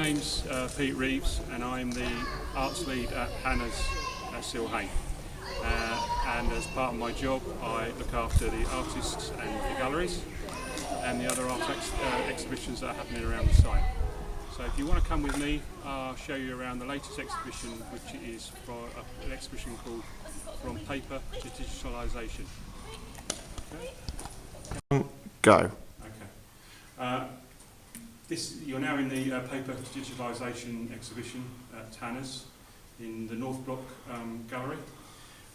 name's Pete Reeves, and I'm the arts lead at Hannah's at Seale-Hayne. And as part of my job, I look after the artists and the galleries and the other art exhibitions that are happening around the site. So if you want to come with me, I'll show you around the latest exhibition, which is for an exhibition called From Paper to Digitisation. Okay? Go. Okay. You're now in the Paper Digitisation exhibition at Hannah's in the North Block Gallery.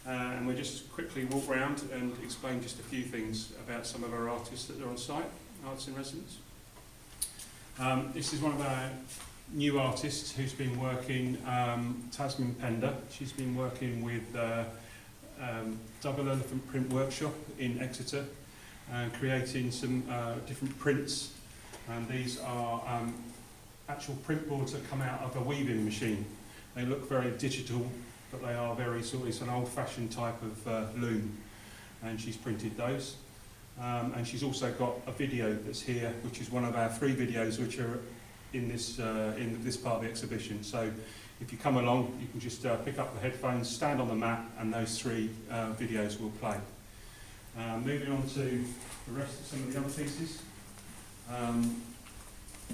And we'll just quickly walk around and explain just a few things about some of our artists that are on site, artists in residence. This is one of our new artists who's been working, Tasmin Pender. She's been working with Double Elephant Print Workshop in Exeter, creating some different prints. And these are actual print boards that come out of a weaving machine. They look very digital, but they are very it's an old-fashioned type of loom, and she's printed those. And she's also got a video that's here, which is one of our 3 videos which are in this part of the exhibition. So if you come along, you can just pick up the headphones, stand on the mat, and those 3 videos will play. Moving on to the rest of some of the other pieces.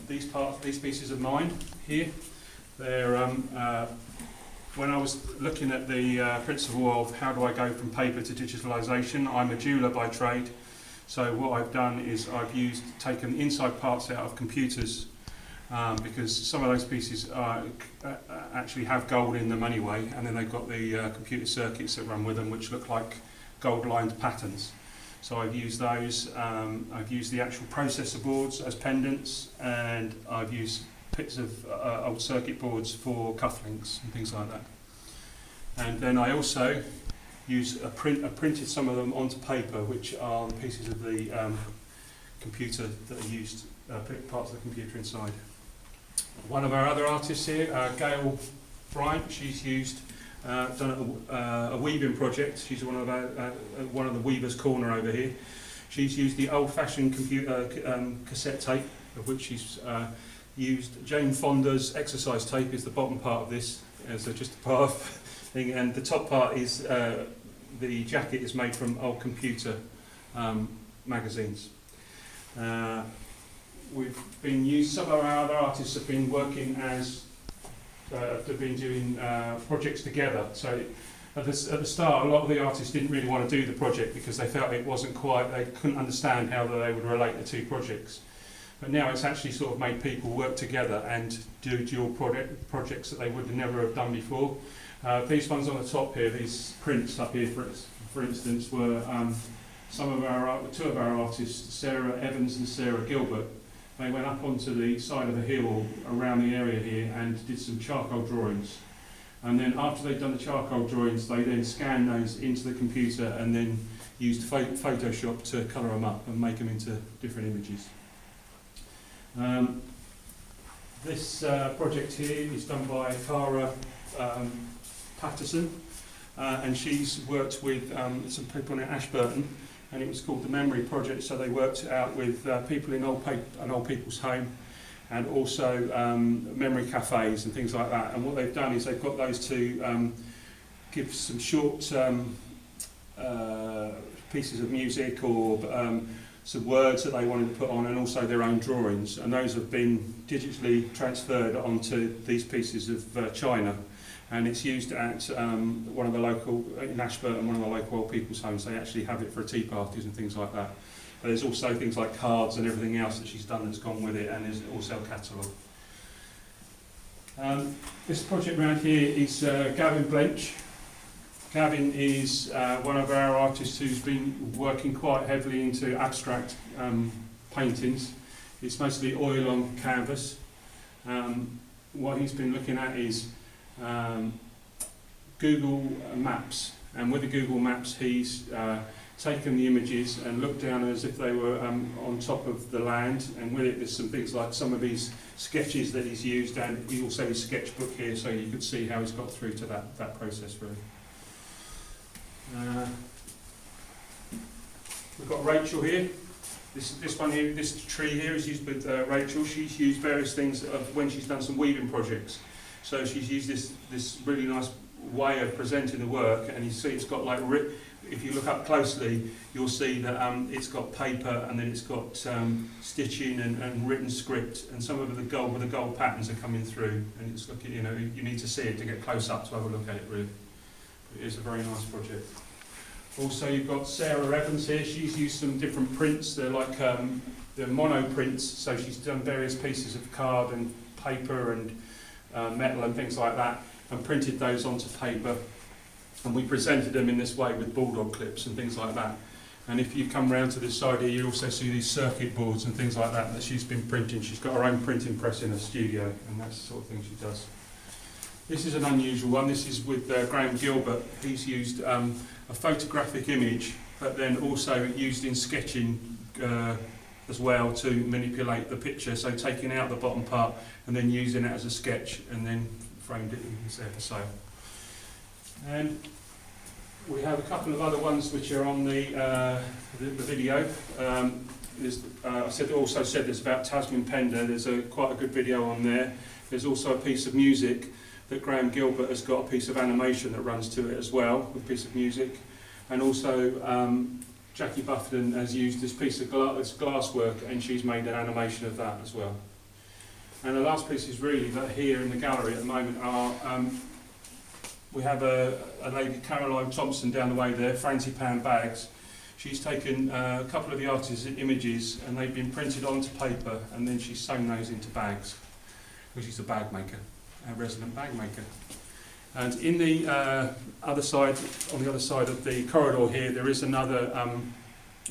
These pieces of mine here, they're when I was looking at the principle of how do I go from paper to digitalisation, I'm a jeweller by trade. So what I've done is I've taken inside parts out of computers because some of those pieces actually have gold in them anyway, and then they've got the computer circuits that run with them, which look like gold-lined patterns. So I've used those. I've used the actual processor boards as pendants, and I've used bits of old circuit boards for cufflinks and things like that. And then I also printed some of them onto paper, which are the pieces of the computer that are used, parts of the computer inside. One of our other artists here, Gail Bryant, she's done a weaving project. She's one of the Weavers' Corner over here. She's used the old-fashioned cassette tape, of which she's used Jane Fonda's exercise tape is the bottom part of this, so just a part of thing, and the top part is the jacket is made from old computer magazines. Some of our other artists have been working as they've been doing projects together. So at the start, a lot of the artists didn't really want to do the project because they felt it wasn't they couldn't understand how they would relate the 2 projects. But now it's actually sort of made people work together and do dual projects that they would never have done before. These ones on the top here, these prints up here, for instance, were 2 of our artists, Sarah Evans and Sarah Gilbert. They went up onto the side of a hill around the area here and did some charcoal drawings. And then after they'd done the charcoal drawings, they then scanned those into the computer and then used Photoshop to colour them up and make them into different images. This project here is done by Cara Patterson, and she's worked with some people in Ashburton, and it was called the Memory Project. So they worked out with people in an old people's home, and also memory cafes and things like that. And what they've done is they've got those to give some short pieces of music or some words that they wanted to put on, and also their own drawings. And those have been digitally transferred onto these pieces of china. And it's used at one of the local, in Ashburton, one of the local old people's homes. They actually have it for tea parties and things like that. But there's also things like cards and everything else that she's done that's gone with it, and there's also a catalogue. This project around here is Gavin Blench. Gavin is one of our artists who's been working quite heavily into abstract paintings. It's mostly oil on canvas. What he's been looking at is Google Maps, and with the Google Maps he's taken the images and looked down as if they were on top of the land, and with it there's some things like some of his sketches that he's used, and he also his sketchbook here, so you could see how he's got through to that process really. We've got Rachel here. This one here, this tree here is used with Rachel. She's used various things when she's done some weaving projects. So she's used this really nice way of presenting the work, and you see it's got like, if you look up closely, you'll see that it's got paper, and then it's got stitching and written script, and some of the gold patterns are coming through, and it's looking, you know, you need to see it to get close up to have a look at it really. But it is a very nice project. Also, you've got Sarah Evans here. She's used some different prints. They're like they're mono prints, so she's done various pieces of card and paper and metal and things like that, and printed those onto paper. And we presented them in this way with bulldog clips and things like that. And if you come round to this side here, you also see these circuit boards and things like that she's been printing. She's got her own printing press in her studio, and that's the sort of thing she does. This is an unusual one. This is with Graham Gilbert. He's used a photographic image, but then also used in sketching as well to manipulate the picture. So taking out the bottom part and then using it as a sketch, and then framed it and it's there for sale. And we have a couple of other ones which are on the video. I also said there's about Tasman Pender. There's quite a good video on there. There's also a piece of music that Graham Gilbert has got, a piece of animation that runs to it as well, with a piece of music. And also Jackie Buffington has used this piece of glass work, and she's made an animation of that as well. And the last piece is really that here in the gallery at the moment are, we have a lady, Caroline Thompson, down the way there, Franzipan bags. She's taken a couple of the artist's images, and they've been printed onto paper, and then she's sewn those into bags, because she's a bag maker, a resident bag maker. And in the other side, on the other side of the corridor here, there is another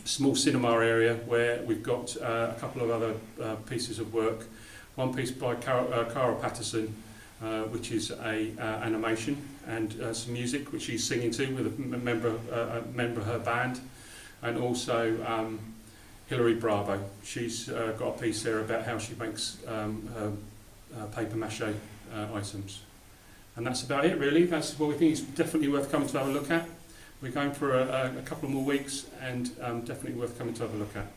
small cinema area where we've got a couple of other pieces of work. One piece by Cara Patterson, which is a animation, and some music which she's singing to with a member of her band, and also Hilary Bravo. She's got a piece there about how she makes her paper mache items. And that's about it really. That's what we think is definitely worth coming to have a look at. We're going for a couple more weeks, and definitely worth coming to have a look at.